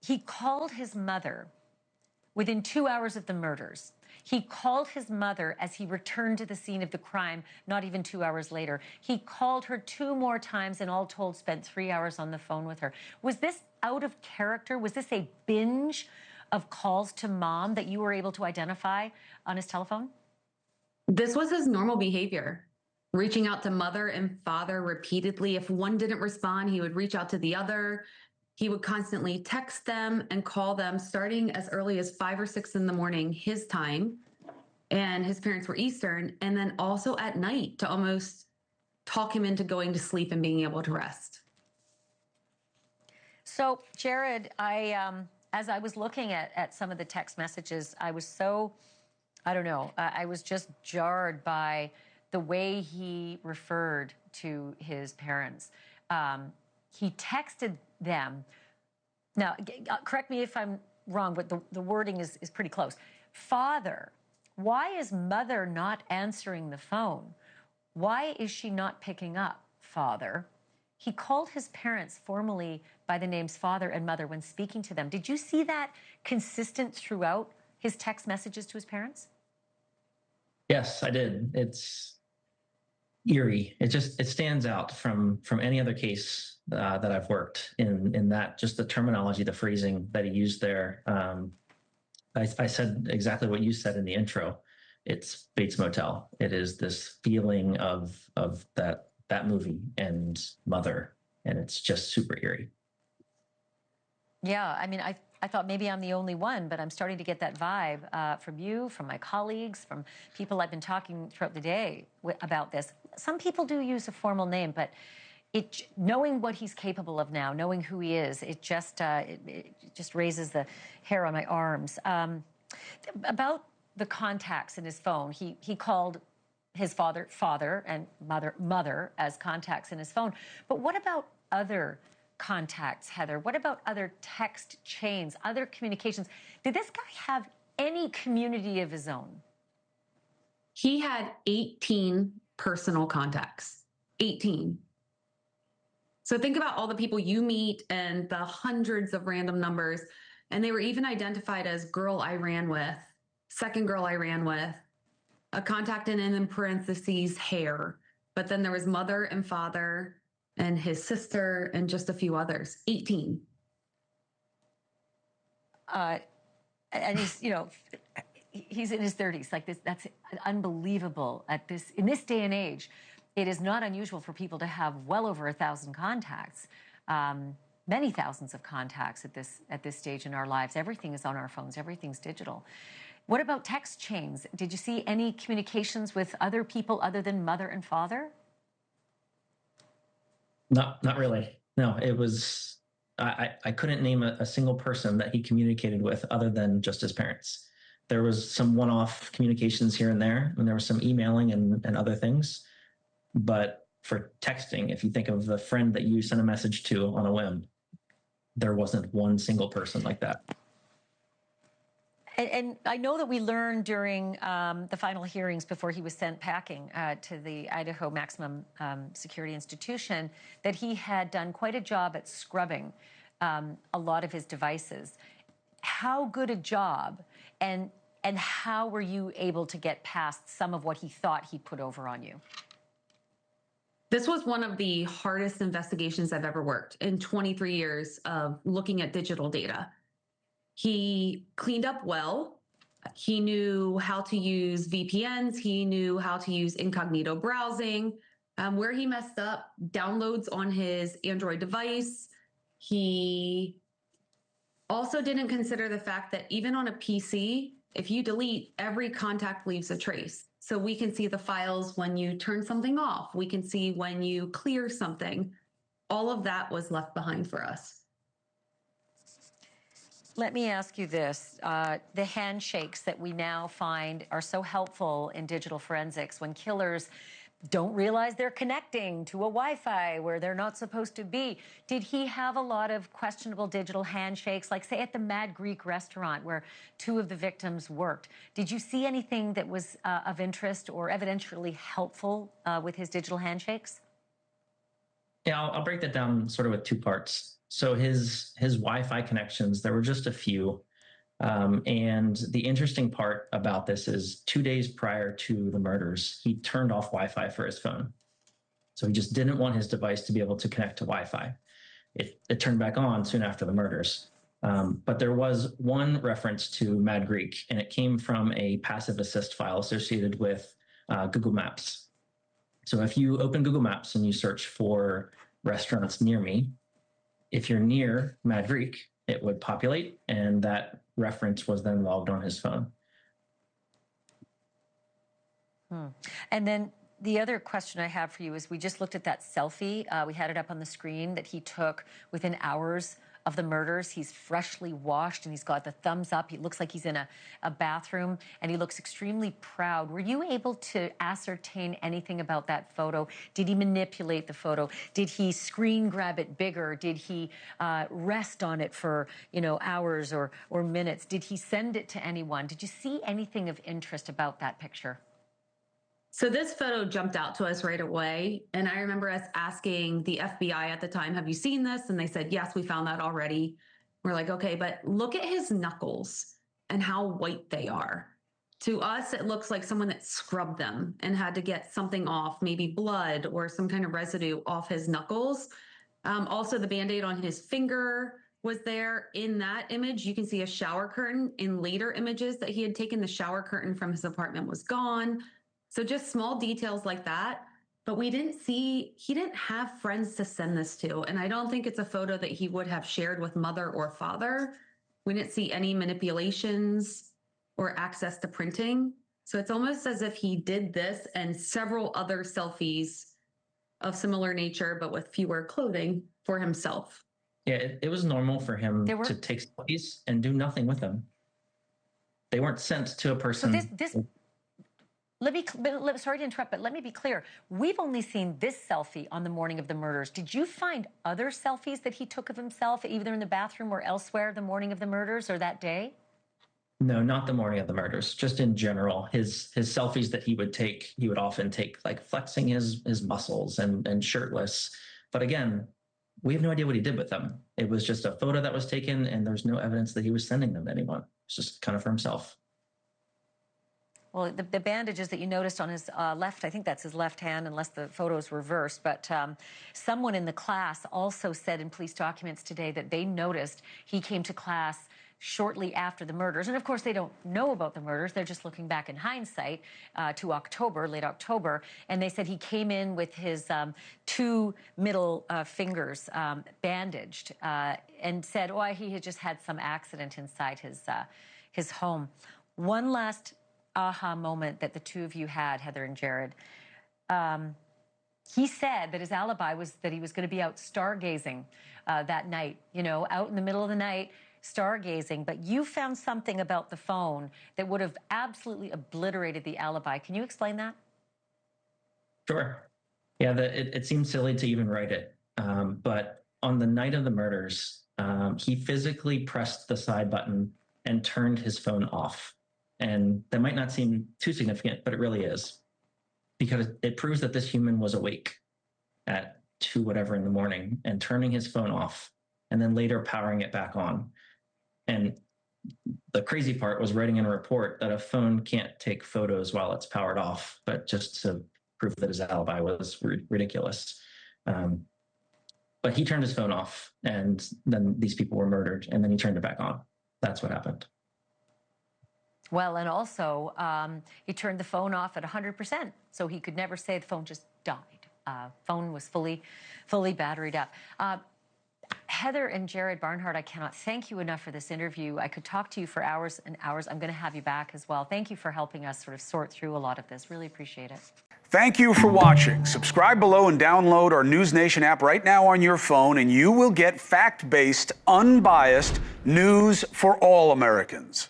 He called his mother within 2 hours of the murders. He called his mother as he returned to the scene of the crime, not even 2 hours later. He called her 2 more times and all told spent 3 hours on the phone with her. Was this out of character? Was this a binge of calls to mom that you were able to identify on his telephone? This was his normal behavior, reaching out to mother and father repeatedly. If one didn't respond, he would reach out to the other. He would constantly text them and call them starting as early as 5 or 6 in the morning, his time, and his parents were Eastern, and then also at night to almost talk him into going to sleep and being able to rest. So, Jared, as I was looking at some of the text messages, I was so, I don't know, I was just jarred by the way he referred to his parents. He texted them. Now, correct me if I'm wrong, but the wording is pretty close. Father, why is mother not answering the phone? Why is she not picking up, father? He called his parents formally by the names father and mother when speaking to them. Did you see that consistent throughout his text messages to his parents? Yes, I did. It's eerie. It stands out from any other case that I've worked in that, just the terminology, the phrasing that he used there. I said exactly what you said in the intro. It's Bates Motel. It is this feeling of that movie and Mother, and it's just super eerie. Yeah, I mean, I thought maybe I'm the only one, but I'm starting to get that vibe from you, from my colleagues, from people I've been talking throughout the day about this. Some people do use a formal name, but knowing what he's capable of now, knowing who he is, it just raises the hair on my arms. About the contacts in his phone, he called his father and mother as contacts in his phone. But what about other contacts, Heather? What about other text chains, other communications? Did this guy have any community of his own? He had 18 personal contacts. 18. So think about all the people you meet and the hundreds of random numbers. And they were even identified as girl I ran with, second girl I ran with, a contact and in parentheses, hair. But then there was mother and father and his sister and just a few others. 18. And he's, he's in his 30s. Like this, that's unbelievable in this day and age. It is not unusual for people to have well over 1,000 contacts, many thousands of contacts at this stage in our lives. Everything is on our phones. Everything's digital. What about text chains? Did you see any communications with other people other than mother and father? Not really. No, it was, I couldn't name a single person that he communicated with other than just his parents. There was some one-off communications here and there, and there was some emailing and other things. But for texting, if you think of the friend that you sent a message to on a whim, there wasn't one single person like that. And I know that we learned during the final hearings before he was sent packing to the Idaho Maximum Security Institution that he had done quite a job at scrubbing a lot of his devices. How good a job, and how were you able to get past some of what he thought he put over on you? This was one of the hardest investigations I've ever worked in 23 years of looking at digital data. He cleaned up well. He knew how to use VPNs. He knew how to use incognito browsing. Where he messed up, downloads on his Android device. He also didn't consider the fact that even on a PC, if you delete, every contact leaves a trace. So we can see the files when you turn something off. We can see when you clear something. All of that was left behind for us. Let me ask you this. The handshakes that we now find are so helpful in digital forensics when killers don't realize they're connecting to a Wi-Fi where they're not supposed to be. Did he have a lot of questionable digital handshakes, like say at the Mad Greek restaurant where 2 of the victims worked? Did you see anything that was of interest or evidentially helpful with his digital handshakes? Yeah, I'll break that down sort of with 2 parts. So his Wi-Fi connections, there were just a few. And the interesting part about this is 2 days prior to the murders, he turned off Wi-Fi for his phone. So he just didn't want his device to be able to connect to Wi-Fi. It turned back on soon after the murders. But there was one reference to Mad Greek, and it came from a passive assist file associated with Google Maps. So if you open Google Maps and you search for restaurants near me, if you're near Mad Greek, it would populate, and that reference was then logged on his phone. And then the other question I have for you is, we just looked at that selfie. We had it up on the screen that he took within hours of the murders. He's freshly washed and he's got the thumbs up. He looks like he's in a bathroom and he looks extremely proud. Were you able to ascertain anything about that photo? Did he manipulate the photo? Did he screen grab it bigger? Did he rest on it for, hours or minutes? Did he send it to anyone? Did you see anything of interest about that picture? So this photo jumped out to us right away. And I remember us asking the FBI at the time, have you seen this? And they said, yes, we found that already. We're like, okay, but look at his knuckles and how white they are. To us, it looks like someone that scrubbed them and had to get something off, maybe blood or some kind of residue off his knuckles. Also, the Band-Aid on his finger was there. In that image, you can see a shower curtain. In later images that he had taken, the shower curtain from his apartment was gone. So just small details like that. But he didn't have friends to send this to. And I don't think it's a photo that he would have shared with mother or father. We didn't see any manipulations or access to printing. So it's almost as if he did this and several other selfies of similar nature, but with fewer clothing for himself. Yeah, it was normal for him to take selfies and do nothing with them. They weren't sent to a person. So sorry to interrupt, but let me be clear. We've only seen this selfie on the morning of the murders. Did you find other selfies that he took of himself, either in the bathroom or elsewhere, the morning of the murders or that day? No, not the morning of the murders. Just in general, his selfies that he would often take like flexing his muscles and shirtless. But again, we have no idea what he did with them. It was just a photo that was taken, and there's no evidence that he was sending them to anyone. It's just kind of for himself. Well, the bandages that you noticed on his left, I think that's his left hand, unless the photo's reversed. But someone in the class also said in police documents today that they noticed he came to class shortly after the murders. And of course, they don't know about the murders. They're just looking back in hindsight to October, late October. And they said he came in with his two middle fingers bandaged and said, oh, he had just had some accident inside his home. One last aha moment that the two of you had, Heather and Jared. He said that his alibi was that he was going to be out stargazing that night, out in the middle of the night, stargazing. But you found something about the phone that would have absolutely obliterated the alibi. Can you explain that? Sure. Yeah, it seems silly to even write it. But on the night of the murders, he physically pressed the side button and turned his phone off. And that might not seem too significant, but it really is, because it proves that this human was awake at 2 whatever in the morning and turning his phone off and then later powering it back on. And the crazy part was writing in a report that a phone can't take photos while it's powered off, but just to prove that his alibi was ridiculous. But he turned his phone off, and then these people were murdered, and then he turned it back on. That's what happened. Well, and also, he turned the phone off at 100%, so he could never say the phone just died. Phone was fully batteried up. Heather and Jared Barnhart, I cannot thank you enough for this interview. I could talk to you for hours and hours. I'm going to have you back as well. Thank you for helping us sort of sort through a lot of this. Really appreciate it. Thank you for watching. Subscribe below and download our NewsNation app right now on your phone, and you will get fact-based, unbiased news for all Americans.